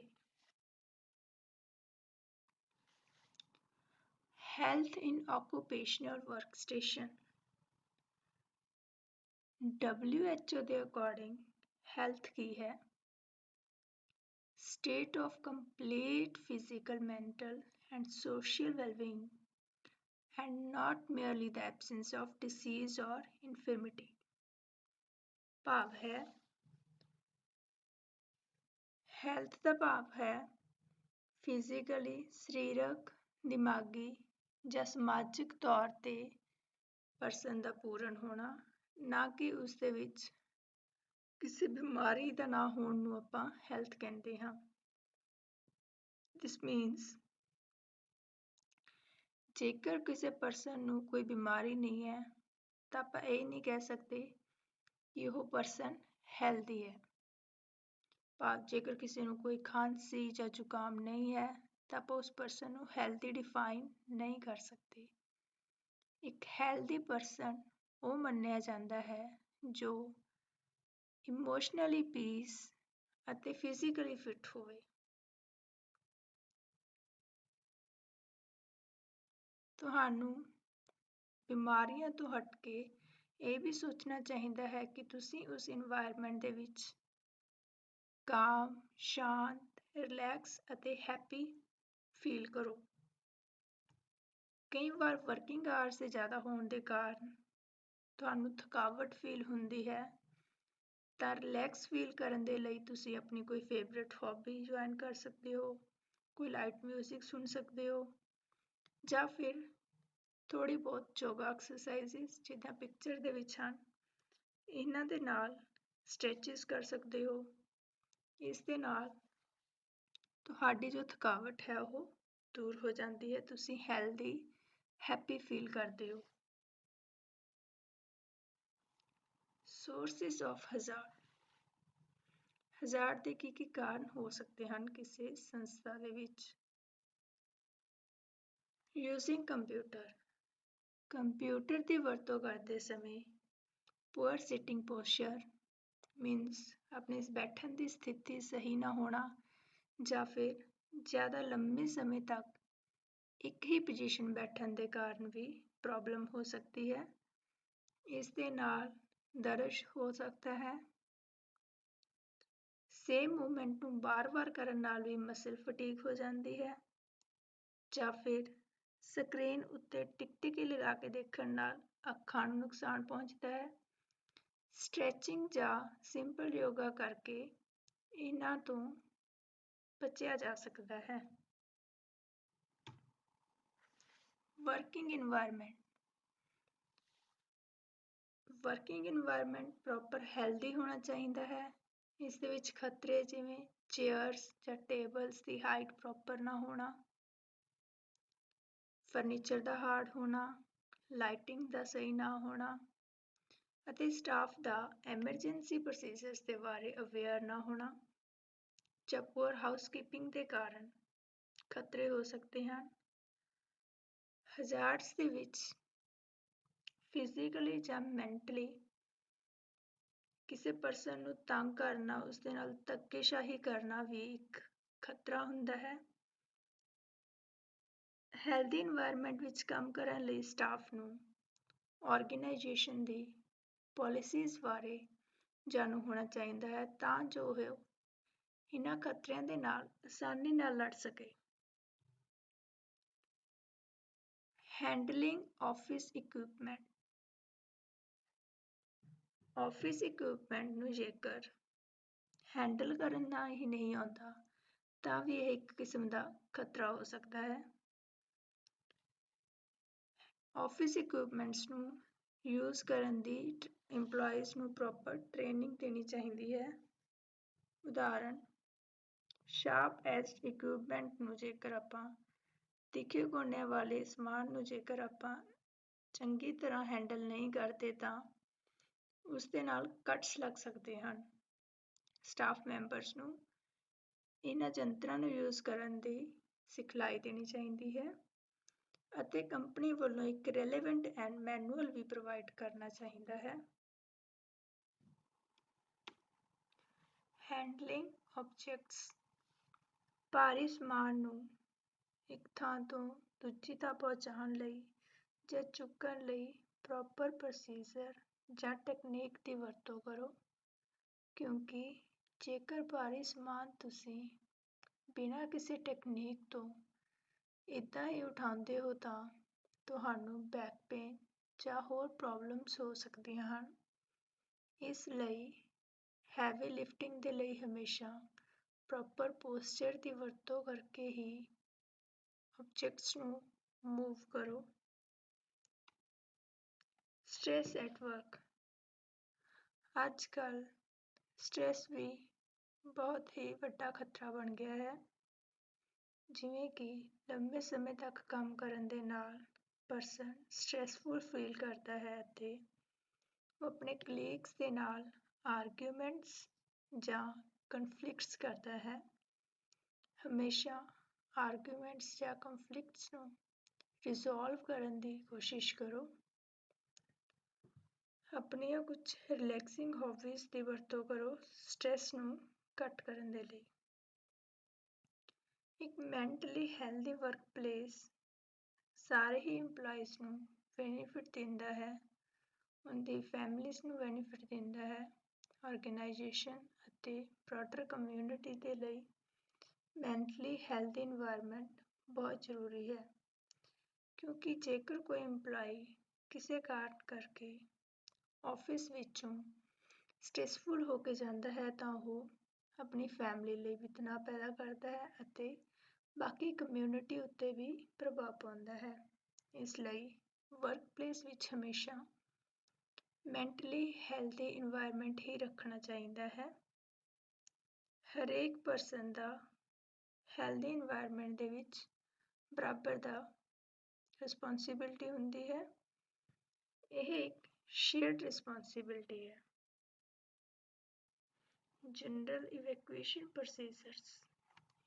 Health in occupational workstation. WHO ਦੇ ਅਕੋਰਡਿੰਗ ਹੈਲਥ ਕੀ ਹੈ? State of complete physical, mental and social well-being and not merely the absence of disease or infirmity। ਭਾਵ ਹੈ ਹੈਲਥ ਦਾ ਭਾਵ ਹੈ ਫਿਜ਼ੀਕਲੀ, ਸਰੀਰਕ, ਦਿਮਾਗੀ ਜਾਂ ਸਮਾਜਿਕ ਤੌਰ ਤੇ ਪਰਸਨ ਦਾ ਪੂਰਨ ਹੋਣਾ, ਨਾ ਕਿ ਉਸ ਦੇ ਵਿੱਚ ਕਿਸੇ ਬਿਮਾਰੀ ਦਾ ਨਾ ਹੋਣ ਨੂੰ ਆਪਾਂ ਹੈਲਥ ਕਹਿੰਦੇ ਹਾਂ। ਦਿਸ ਮੀਨਸ ਜੇਕਰ ਕਿਸੇ ਪਰਸਨ ਨੂੰ ਕੋਈ ਬਿਮਾਰੀ ਨਹੀਂ ਹੈ ਤਾਂ ਆਪਾਂ ਇਹ ਨਹੀਂ ਕਹਿ ਸਕਦੇ ਕਿ ਉਹ ਪਰਸਨ ਹੈਲਦੀ ਹੈ। ਭਾਵ ਜੇਕਰ ਕਿਸੇ ਨੂੰ ਕੋਈ ਖਾਂਸੀ ਜਾਂ ਜ਼ੁਕਾਮ ਨਹੀਂ ਹੈ ਤਾਂ ਆਪਾਂ ਉਸ ਪਰਸਨ ਨੂੰ ਹੈਲਦੀ ਡਿਫਾਈਨ ਨਹੀਂ ਕਰ ਸਕਦੇ। ਇੱਕ ਹੈਲਦੀ ਪਰਸਨ ਉਹ ਮੰਨਿਆ ਜਾਂਦਾ ਹੈ ਜੋ ਇਮੋਸ਼ਨਲੀ ਪੀਸ ਅਤੇ ਫਿਜ਼ੀਕਲੀ ਫਿਟ ਹੋਵੇ। ਤੁਹਾਨੂੰ ਬਿਮਾਰੀਆਂ ਤੋਂ ਹਟ ਕੇ ਇਹ ਵੀ ਸੋਚਣਾ ਚਾਹੀਦਾ ਹੈ ਕਿ ਤੁਸੀਂ ਉਸ ਇਨਵਾਇਰਮੈਂਟ ਦੇ ਵਿੱਚ ਕਾਮ, ਸ਼ਾਂਤ, ਰਿਲੈਕਸ ਅਤੇ ਹੈਪੀ ਫੀਲ ਕਰੋ। ਕਈ ਵਾਰ ਵਰਕਿੰਗ ਆਵਰਸ ਦੇ ਜ਼ਿਆਦਾ ਹੋਣ ਦੇ ਕਾਰਨ ਤੁਹਾਨੂੰ ਥਕਾਵਟ ਫੀਲ ਹੁੰਦੀ ਹੈ ਤਾਂ ਰਿਲੈਕਸ ਫੀਲ ਕਰਨ ਦੇ ਲਈ ਤੁਸੀਂ ਆਪਣੀ ਕੋਈ ਫੇਵਰੇਟ ਹੌਬੀ ਜੁਆਇਨ ਕਰ ਸਕਦੇ ਹੋ, ਕੋਈ ਲਾਈਟ ਮਿਊਜ਼ਿਕ ਸੁਣ ਸਕਦੇ ਹੋ ਜਾਂ ਫਿਰ ਥੋੜ੍ਹੀ ਬਹੁਤ ਯੋਗਾ ਐਕਸਰਸਾਈਜ਼ਿਸ ਜਿੱਦਾਂ ਪਿਕਚਰ ਦੇ ਵਿੱਚ ਹਨ ਇਹਨਾਂ ਦੇ ਨਾਲ ਸਟ੍ਰੈਚਿਸ ਕਰ ਸਕਦੇ ਹੋ। ਇਸ ਦੇ ਨਾਲ ਤੁਹਾਡੀ ਜੋ ਥਕਾਵਟ ਹੈ ਉਹ ਦੂਰ ਹੋ ਜਾਂਦੀ ਹੈ, ਤੁਸੀਂ ਹੈਲਦੀ, ਹੈਪੀ ਫੀਲ ਕਰਦੇ ਹੋ। Sources of ਹਜ਼ਾਰਡ। ਹਜ਼ਾਰਡ ਦੇ ਕੀ ਕਾਰਨ ਹੋ ਸਕਦੇ ਹਨ ਕਿਸੇ ਸੰਸਥਾ ਦੇ ਵਿੱਚ? Using computer. ਕੰਪਿਊਟਰ ਦੀ ਵਰਤੋਂ ਕਰਦੇ ਸਮੇਂ ਪੂਅਰ ਸਿਟਿੰਗ ਪੋਸਚਰ ਮੀਨਸ ਆਪਣੇ ਬੈਠਣ ਦੀ ਸਥਿਤੀ ਸਹੀ ਨਾ ਹੋਣਾ ਜਾਂ ਫਿਰ ਜ਼ਿਆਦਾ ਲੰਬੇ ਸਮੇਂ ਤੱਕ ਇੱਕ ਹੀ ਪੋਜੀਸ਼ਨ ਬੈਠਣ ਦੇ ਕਾਰਨ ਵੀ ਪ੍ਰੋਬਲਮ ਹੋ ਸਕਦੀ ਹੈ। ਇਸ ਦੇ ਨਾਲ ਦਰਦ ਹੋ ਸਕਦਾ ਹੈ। ਸੇਮ ਮੂਵਮੈਂਟ ਨੂੰ ਬਾਰ-ਬਾਰ ਕਰਨ ਨਾਲ ਵੀ ਮਸਲ ਫਟੀਗ ਹੋ ਜਾਂਦੀ ਹੈ ਜਾਂ ਫਿਰ ਸਕਰੀਨ ਉੱਤੇ ਟਿਕ-ਟਿਕੀ ਲਗਾ ਕੇ ਦੇਖਣ ਨਾਲ ਅੱਖਾਂ ਨੂੰ ਨੁਕਸਾਨ ਪਹੁੰਚਦਾ ਹੈ। ਸਟ੍ਰੈਚਿੰਗ ਜਾਂ ਸਿੰਪਲ ਯੋਗਾ ਕਰਕੇ ਇਹਨਾਂ ਤੋਂ ਬਚਿਆ ਜਾ ਸਕਦਾ ਹੈ। Working environment. Working environment proper healthy ਹੋਣਾ ਚਾਹੀਦਾ ਹੈ। ਇਸ ਦੇ ਵਿੱਚ ਖਤਰੇ ਜਿਵੇਂ ਚੇਅਰਸ ਜਾਂ ਟੇਬਲਸ ਦੀ ਹਾਈਟ ਪ੍ਰੋਪਰ ਨਾ ਹੋਣਾ, ਫਰਨੀਚਰ ਦਾ ਹਾਰਡ ਹੋਣਾ, ਲਾਈਟਿੰਗ ਦਾ ਸਹੀ ਨਾ ਹੋਣਾ ਅਤੇ ਸਟਾਫ ਦਾ ਐਮਰਜੈਂਸੀ ਪ੍ਰੋਸੀਜਰਸ ਦੇ ਬਾਰੇ ਅਵੇਅਰ ਨਾ ਹੋਣਾ ਜਾਂ ਪੂਅਰ ਹਾਊਸਕੀਪਿੰਗ ਦੇ ਕਾਰਨ ਖਤਰੇ ਹੋ ਸਕਦੇ ਹਨ। ਹਜ਼ਾਰਡਸ ਦੇ ਵਿੱਚ ਫਿਜ਼ੀਕਲੀ ਜਾਂ ਮੈਂਟਲੀ ਕਿਸੇ ਪਰਸਨ ਨੂੰ ਤੰਗ ਕਰਨਾ, ਉਸ ਦੇ ਨਾਲ ਧੱਕੇਸ਼ਾਹੀ ਕਰਨਾ ਵੀ ਇੱਕ ਖਤਰਾ ਹੁੰਦਾ ਹੈ। ਹੈਲਦੀ ਇਨਵਾਇਰਮੈਂਟ ਵਿੱਚ ਕੰਮ ਕਰਨ ਲਈ ਸਟਾਫ ਨੂੰ ਆਰਗੇਨਾਈਜੇਸ਼ਨ ਦੀ ਪਾਲਿਸੀਜ਼ ਬਾਰੇ ਜਾਣੂ ਹੋਣਾ ਚਾਹੀਦਾ ਹੈ ਤਾਂ ਜੋ ਉਹ ਇਹਨਾਂ ਖਤਰਿਆਂ ਦੇ ਨਾਲ ਆਸਾਨੀ ਨਾਲ ਲੜ ਸਕੇ। Handling office equipment. Office equipment ਨੂੰ ਜੇਕਰ ਹੈਂਡਲ ਕਰਨਾ ਹੀ ਨਹੀਂ ਆਉਂਦਾ ਤਾਂ ਵੀ ਇਹ ਇੱਕ ਕਿਸਮ ਦਾ ਖਤਰਾ ਹੋ ਸਕਦਾ ਹੈ। ਆਫਿਸ ਇਕੁਇਪਮੈਂਟਸ ਨੂੰ ਯੂਜ਼ ਕਰਨ ਦੀ ਇੰਪਲਾਈਜ਼ ਨੂੰ ਪ੍ਰੋਪਰ ਟ੍ਰੇਨਿੰਗ ਦੇਣੀ ਚਾਹੀਦੀ ਹੈ। ਉਦਾਹਰਣ ਸ਼ਾਰਪ ਐਜਡ ਇਕੁਇਪਮੈਂਟ ਨੂੰ ਜੇਕਰ ਆਪਾਂ ਤਿੱਖੇ ਕੋਨਿਆਂ ਵਾਲੇ ਸਮਾਨ ਨੂੰ ਜੇਕਰ ਆਪਾਂ ਚੰਗੀ ਤਰ੍ਹਾਂ ਹੈਂਡਲ ਨਹੀਂ ਕਰਦੇ ਤਾਂ ਉਸ ਦੇ ਨਾਲ ਕੱਟਸ ਲੱਗ ਸਕਦੇ ਹਨ। ਸਟਾਫ ਮੈਂਬਰਸ ਨੂੰ ਇਹਨਾਂ ਯੰਤਰਾਂ ਨੂੰ ਯੂਜ਼ ਕਰਨ ਦੀ ਸਿਖਲਾਈ ਦੇਣੀ ਚਾਹੀਦੀ ਹੈ ਅਤੇ ਕੰਪਨੀ ਵੱਲੋਂ ਇੱਕ ਰੈਲੇਵੈਂਟ ਐਂਡ ਮੈਨੂਅਲ ਵੀ ਪ੍ਰੋਵਾਈਡ ਕਰਨਾ ਚਾਹੀਦਾ ਹੈ। Handling objects. ਭਾਰੀ ਸਮਾਨ ਨੂੰ ਇੱਕ ਥਾਂ ਤੋਂ ਦੂਜੀ ਥਾਂ ਪਹੁੰਚਾਉਣ ਲਈ ਜਾਂ ਚੁੱਕਣ ਲਈ ਪ੍ਰੋਪਰ ਪ੍ਰੋਸੀਜਰ ਜਾਂ ਟੈਕਨੀਕ ਦੀ ਵਰਤੋਂ ਕਰੋ ਕਿਉਂਕਿ ਜੇਕਰ ਭਾਰੀ ਸਮਾਨ ਤੁਸੀਂ ਬਿਨਾਂ ਕਿਸੇ ਟੈਕਨੀਕ ਤੋਂ ਇੱਦਾਂ ਹੀ ਉਠਾਉਂਦੇ ਹੋ ਤਾਂ ਤੁਹਾਨੂੰ ਬੈਕ ਪੇਨ ਜਾਂ ਹੋਰ ਪ੍ਰੋਬਲਮਸ ਹੋ ਸਕਦੀਆਂ ਹਨ। ਇਸ ਲਈ ਹੈਵੀ ਲਿਫਟਿੰਗ ਦੇ ਲਈ ਹਮੇਸ਼ਾ ਪ੍ਰੋਪਰ ਪੋਸਚਰ ਦੀ ਵਰਤੋਂ ਕਰਕੇ ਹੀ ਆਬਜੈਕਟਸ ਨੂੰ ਮੂਵ ਕਰੋ। Stress at work. ਅੱਜ ਕੱਲ੍ਹ ਸਟ੍ਰੈਸ ਵੀ ਬਹੁਤ ਹੀ ਵੱਡਾ ਖਤਰਾ ਬਣ ਗਿਆ ਹੈ। ਜਿਵੇਂ ਕਿ ਲੰਬੇ ਸਮੇਂ ਤੱਕ ਕੰਮ ਕਰਨ ਦੇ ਨਾਲ ਪਰਸਨ ਸਟ੍ਰੈਸਫੁਲ ਫੀਲ ਕਰਦਾ ਹੈ ਅਤੇ ਉਹ ਆਪਣੇ ਕਲੀਗਸ ਦੇ ਨਾਲ ਆਰਗੂਮੈਂਟਸ ਜਾਂ ਕਨਫਲਿਕਟਸ ਕਰਦਾ ਹੈ। ਹਮੇਸ਼ਾ ਆਰਗੂਮੈਂਟਸ ਜਾਂ ਕਨਫਲਿਕਟਸ ਨੂੰ ਰਿਜ਼ੋਲਵ ਕਰਨ ਦੀ ਕੋਸ਼ਿਸ਼ ਕਰੋ। ਆਪਣੀਆਂ ਕੁਝ ਰਿਲੈਕਸਿੰਗ ਹੌਬੀਜ਼ ਦੀ ਵਰਤੋਂ ਕਰੋ ਸਟ੍ਰੈਸ ਨੂੰ ਘੱਟ ਕਰਨ ਦੇ ਲਈ। ਇੱਕ ਮੈਂਟਲੀ ਹੈਲਦੀ ਵਰਕਪਲੇਸ ਸਾਰੇ ਹੀ EMPLOYEES ਨੂੰ ਬੈਨੀਫਿਟ ਦਿੰਦਾ ਹੈ, ਉਹਦੀ ਫੈਮਲੀਜ਼ ਨੂੰ ਬੈਨੀਫਿਟ ਦਿੰਦਾ ਹੈ। ਆਰਗੇਨਾਈਜੇਸ਼ਨ ਅਤੇ ਬ੍ਰੌਡਰ ਕਮਿਊਨਿਟੀ ਦੇ ਲਈ ਮੈਂਟਲੀ ਹੈਲਦੀ ਇਨਵਾਇਰਮੈਂਟ ਬਹੁਤ ਜ਼ਰੂਰੀ ਹੈ, ਕਿਉਂਕਿ ਜੇਕਰ ਕੋਈ EMPLOYEE ਕਿਸੇ ਕਾਰਨ ਕਰਕੇ ਆਫਿਸ ਵਿੱਚੋਂ ਸਟ੍ਰੈਸਫੁਲ ਹੋ ਕੇ ਜਾਂਦਾ ਹੈ ਤਾਂ ਉਹ ਆਪਣੀ ਫੈਮਲੀ ਲਈ ਵੀ ਤਣਾਅ ਪੈਦਾ ਕਰਦਾ ਹੈ ਅਤੇ ਬਾਕੀ ਕਮਿਊਨਿਟੀ ਉੱਤੇ ਵੀ ਪ੍ਰਭਾਵ ਪਾਉਂਦਾ ਹੈ। ਇਸ ਲਈ ਵਰਕਪਲੇਸ ਵਿੱਚ ਹਮੇਸ਼ਾ ਮੈਂਟਲੀ ਹੈਲਦੀ ਇਨਵਾਇਰਮੈਂਟ ਹੀ ਰੱਖਣਾ ਚਾਹੀਦਾ ਹੈ। ਹਰੇਕ ਪਰਸਨ ਦਾ ਹੈਲਦੀ ਇਨਵਾਇਰਮੈਂਟ ਦੇ ਵਿੱਚ ਬਰਾਬਰ ਦਾ ਰਿਸਪੌਂਸਿਬਿਲਟੀ ਹੁੰਦੀ ਹੈ। ਇਹ ਇੱਕ ਸ਼ੇਅਰਡ ਰਿਸਪੌਂਸਿਬਿਲਟੀ ਹੈ। General evacuation procedures.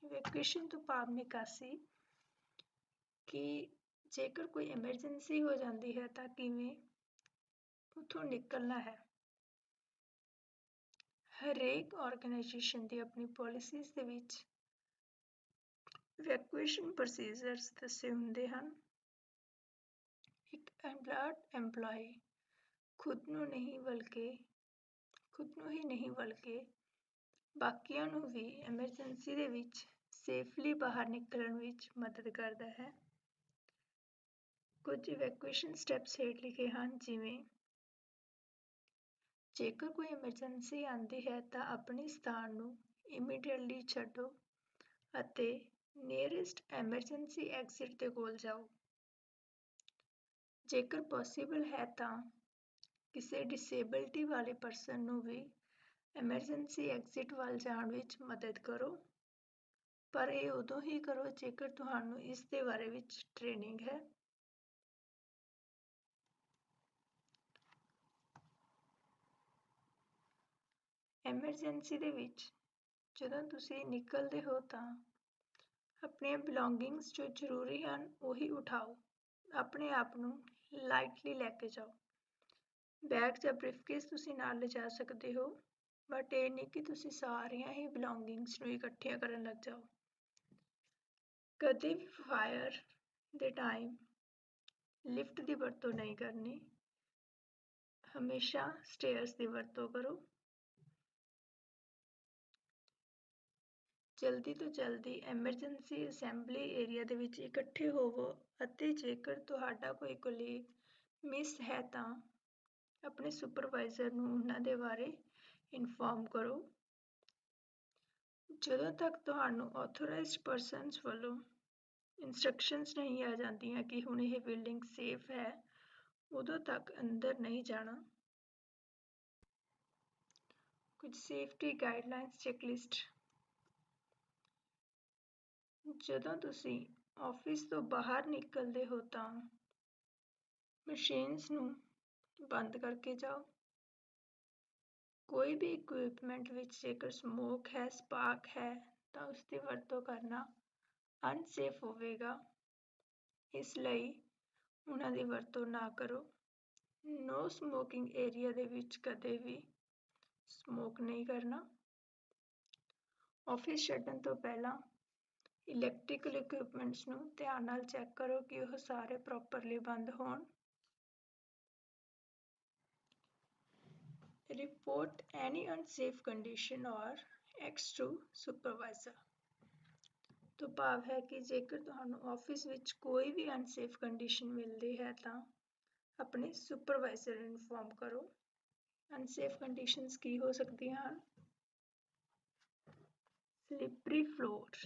ਇਵੈਕੂਏਸ਼ਨ ਤੋਂ ਭਾਵ ਨਿਕਾਸੀ, ਕਿ ਜੇਕਰ ਕੋਈ ਐਮਰਜੈਂਸੀ ਹੋ ਜਾਂਦੀ ਹੈ ਤਾਂ ਕਿਵੇਂ ਉੱਥੋਂ ਨਿਕਲਣਾ ਹੈ। ਹਰੇਕ ਆਰਗੇਨਾਈਜੇਸ਼ਨ ਦੀ ਆਪਣੀ ਪਾਲਿਸੀਜ਼ ਦੇ ਵਿੱਚ ਇਵੈਕੂਏਸ਼ਨ ਪ੍ਰੋਸੀਜਰਸ ਦੱਸੇ ਹੁੰਦੇ ਹਨ। ਇੱਕ ਅਲਰਟ EMPLOYEE ਖੁਦ ਨੂੰ ਹੀ ਨਹੀਂ ਬਲਕਿ ਬਾਕੀਆਂ ਨੂੰ ਵੀ ਐਮਰਜੈਂਸੀ ਦੇ ਵਿੱਚ ਸੇਫਲੀ ਬਾਹਰ ਨਿਕਲਣ ਵਿੱਚ ਮਦਦ ਕਰਦਾ ਹੈ। ਕੁਝ ਇਵੈਕੂਏਸ਼ਨ ਸਟੈਪਸ ਹੇਠ ਲਿਖੇ ਹਨ, ਜਿਵੇਂ ਜੇਕਰ ਕੋਈ ਐਮਰਜੈਂਸੀ ਆਉਂਦੀ ਹੈ ਤਾਂ ਆਪਣੇ ਸਥਾਨ ਨੂੰ ਇਮੀਡੀਏਟਲੀ ਛੱਡੋ ਅਤੇ ਨੀਅਰੈਸਟ ਐਮਰਜੈਂਸੀ ਐਗਜ਼ਿਟ ਦੇ ਕੋਲ ਜਾਓ। ਜੇਕਰ ਪੋਸੀਬਲ ਹੈ ਤਾਂ ਕਿਸੇ ਡਿਸੇਬਿਲਟੀ ਵਾਲੇ ਪਰਸਨ ਨੂੰ ਵੀ ਐਮਰਜੈਂਸੀ ਐਗਜ਼ਿਟ ਵੱਲ ਜਾਣ ਵਿੱਚ ਮਦਦ ਕਰੋ, ਪਰ ਇਹ ਉਦੋਂ ਹੀ ਕਰੋ ਜੇਕਰ ਤੁਹਾਨੂੰ ਇਸ ਦੇ ਬਾਰੇ ਵਿੱਚ ਟ੍ਰੇਨਿੰਗ ਹੈ। ਐਮਰਜੈਂਸੀ ਦੇ ਵਿੱਚ ਜਦੋਂ ਤੁਸੀਂ ਨਿਕਲਦੇ ਹੋ ਤਾਂ ਆਪਣੀਆਂ ਬਿਲੋਂਗਿੰਗਸ ਜੋ ਜ਼ਰੂਰੀ ਹਨ ਉਹੀ ਉਠਾਓ। ਆਪਣੇ ਆਪ ਨੂੰ ਲਾਈਟਲੀ ਲੈ ਕੇ ਜਾਓ। ਬੈਗ ਜਾਂ ਬਰੀਫਕੇਸ ਤੁਸੀਂ ਨਾਲ ਲਿਜਾ ਸਕਦੇ ਹੋ, ਬਟ ਇਹ ਨਹੀਂ ਕਿ ਤੁਸੀਂ ਸਾਰੀਆਂ ਹੀ ਬਿਲੋਂਗਿੰਗਸ ਨੂੰ ਇਕੱਠੀਆਂ ਕਰਨ ਲੱਗ ਜਾਓ। ਕਦੇ ਵੀ ਫਾਇਰ ਦੇ ਟਾਈਮ ਲਿਫਟ ਦੀ ਵਰਤੋਂ ਨਹੀਂ ਕਰਨੀ। ਹਮੇਸ਼ਾ ਸਟੇਅਰਸ ਦੀ ਵਰਤੋਂ ਕਰੋ। ਜਲਦੀ ਤੋਂ ਜਲਦੀ ਐਮਰਜੈਂਸੀ ਅਸੈਂਬਲੀ ਏਰੀਆ ਦੇ ਵਿੱਚ ਇਕੱਠੇ ਹੋਵੋ ਅਤੇ ਜੇਕਰ ਤੁਹਾਡਾ ਕੋਈ ਕੋਲੀਗ ਮਿਸ ਹੈ ਤਾਂ ਆਪਣੇ ਸੁਪਰਵਾਈਜ਼ਰ ਨੂੰ ਉਹਨਾਂ ਦੇ ਬਾਰੇ ਇਨਫੋਰਮ ਕਰੋ। ਜਦੋਂ ਤੱਕ ਤੁਹਾਨੂੰ ਆਥੋਰਾਈਜ਼ਡ ਪਰਸਨਸ ਵੱਲੋਂ ਇੰਸਟਰਕਸ਼ਨਸ ਨਹੀਂ ਆ ਜਾਂਦੀਆਂ ਕਿ ਹੁਣ ਇਹ ਬਿਲਡਿੰਗ ਸੇਫ ਹੈ, ਉਦੋਂ ਤੱਕ ਅੰਦਰ ਨਹੀਂ ਜਾਣਾ। ਕੁਝ ਸੇਫਟੀ ਗਾਈਡਲਾਈਨਸ ਚੈੱਕਲਿਸਟ। ਜਦੋਂ ਤੁਸੀਂ ਆਫਿਸ ਤੋਂ ਬਾਹਰ ਨਿਕਲਦੇ ਹੋ ਤਾਂ ਮਸ਼ੀਨਸ ਨੂੰ ਬੰਦ ਕਰਕੇ ਜਾਓ। ਕੋਈ ਵੀ ਇਕਵਿਪਮੈਂਟ ਵਿੱਚ ਜੇਕਰ ਸਮੋਕ ਹੈ, ਸਪਾਰਕ ਹੈ ਤਾਂ ਉਸ ਦੀ ਵਰਤੋਂ ਕਰਨਾ ਅਨਸੇਫ ਹੋਵੇਗਾ, ਇਸ ਲਈ ਉਹਨਾਂ ਦੀ ਵਰਤੋਂ ਨਾ ਕਰੋ। ਨੋ ਸਮੋਕਿੰਗ ਏਰੀਆ ਦੇ ਵਿੱਚ ਕਦੇ ਵੀ ਸਮੋਕ ਨਹੀਂ ਕਰਨਾ। ਆਫਿਸ ਛੱਡਣ ਤੋਂ ਪਹਿਲਾਂ ਇਲੈਕਟ੍ਰੀਕਲ ਇਕਵਿਪਮੈਂਟਸ ਨੂੰ ਧਿਆਨ ਨਾਲ ਚੈੱਕ ਕਰੋ ਕਿ ਉਹ ਸਾਰੇ ਪ੍ਰੋਪਰਲੀ ਬੰਦ ਹੋਣ। ਰਿਪੋਰਟ ਐਨੀ ਅਨਸੇਫ ਕੰਡੀਸ਼ਨ ਔਰ ਐਕਸ ਟੂ ਸੁਪਰਵਾਈਜ਼ਰ। ਤੋਂ ਭਾਵ ਹੈ ਕਿ ਜੇਕਰ ਤੁਹਾਨੂੰ ਆਫਿਸ ਵਿੱਚ ਕੋਈ ਵੀ ਅਨਸੇਫ ਕੰਡੀਸ਼ਨ ਮਿਲਦੀ ਹੈ ਤਾਂ ਆਪਣੇ ਸੁਪਰਵਾਈਜ਼ਰ ਨੂੰ ਇਨਫੋਰਮ ਕਰੋ। ਅਨਸੇਫ ਕੰਡੀਸ਼ਨਸ ਕੀ ਹੋ ਸਕਦੀਆਂ ਹਨ? ਸਲਿੱਪਰੀ ਫਲੋਰ,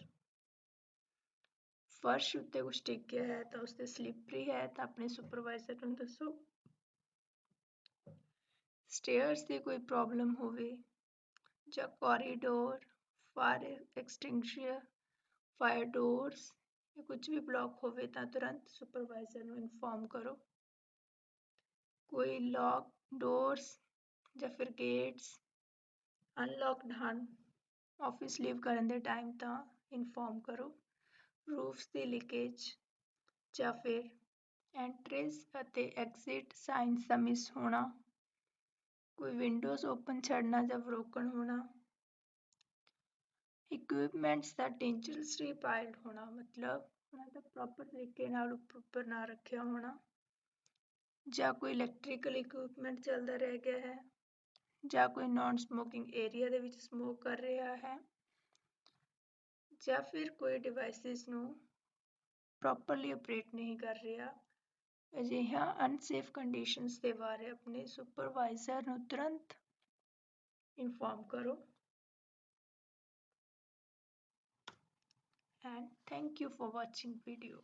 ਫਰਸ਼ ਉੱਤੇ ਕੁਛ ਡਿੱਗ ਗਿਆ ਹੈ ਤਾਂ ਉਸਤੇ ਸਲਿੱਪਰੀ ਹੈ ਤਾਂ ਆਪਣੇ ਸੁਪਰਵਾਈਜ਼ਰ ਨੂੰ ਦੱਸੋ। ਸਟੇਅਰਸ ਦੀ ਕੋਈ ਪ੍ਰੋਬਲਮ ਹੋਵੇ ਜਾਂ corridor, fire extinguisher, fire doors ਜਾਂ ਕੁਝ ਵੀ ਬਲੌਕ ਹੋਵੇ ਤਾਂ ਤੁਰੰਤ ਸੁਪਰਵਾਈਜ਼ਰ ਨੂੰ ਇਨਫੋਰਮ ਕਰੋ। ਕੋਈ ਲੌਕ ਡੋਰਸ ਜਾਂ ਫਿਰ ਗੇਟਸ ਅਨਲੌਕਡ ਹਨ ਆਫਿਸ ਲੀਵ ਕਰਨ ਦੇ ਟਾਈਮ ਤਾਂ ਇਨਫੋਰਮ ਕਰੋ। ਰੂਫਸ ਦੀ ਲੀਕੇਜ ਜਾਂ ਫਿਰ ਐਂਟਰੀਜ਼ ਅਤੇ ਐਗਜ਼ਿਟ ਸਾਈਨਸ ਦਾ ਮਿਸ ਹੋਣਾ, ਕੋਈ ਵਿੰਡੋਜ਼ ਓਪਨ ਛੱਡਣਾ ਜਾਂ ਬ੍ਰੋਕਨ ਹੋਣਾ, ਇਕਵਿਪਮੈਂਟਸ ਦਾ ਡੇਂਜਰਸਲੀ ਪਾਇਲਡ ਹੋਣਾ, ਮਤਲਬ ਉਹਨਾਂ ਦਾ ਪ੍ਰੋਪਰ ਤਰੀਕੇ ਨਾਲ ਉੱਪਰ ਨਾ ਰੱਖਿਆ ਹੋਣਾ, ਜਾਂ ਕੋਈ ਇਲੈਕਟ੍ਰੀਕਲ ਇਕਵਿਪਮੈਂਟ ਚੱਲਦਾ ਰਹਿ ਗਿਆ ਹੈ, ਜਾਂ ਕੋਈ ਨਾਨ ਸਮੋਕਿੰਗ ਏਰੀਆ ਦੇ ਵਿੱਚ ਸਮੋਕ ਕਰ ਰਿਹਾ ਹੈ, ਜਾਂ ਫਿਰ ਕੋਈ ਡਿਵਾਈਸਿਸ ਨੂੰ ਪ੍ਰੋਪਰਲੀ ਆਪਰੇਟ ਨਹੀਂ ਕਰ ਰਿਹਾ। ਅਜਿਹੀਆਂ ਅਨਸੇਫ ਕੰਡੀਸ਼ਨਸ ਦੇ ਬਾਰੇ ਆਪਣੇ ਸੁਪਰਵਾਈਜ਼ਰ ਨੂੰ ਤੁਰੰਤ ਇਨਫੋਰਮ ਕਰੋ। And thank you for watching video.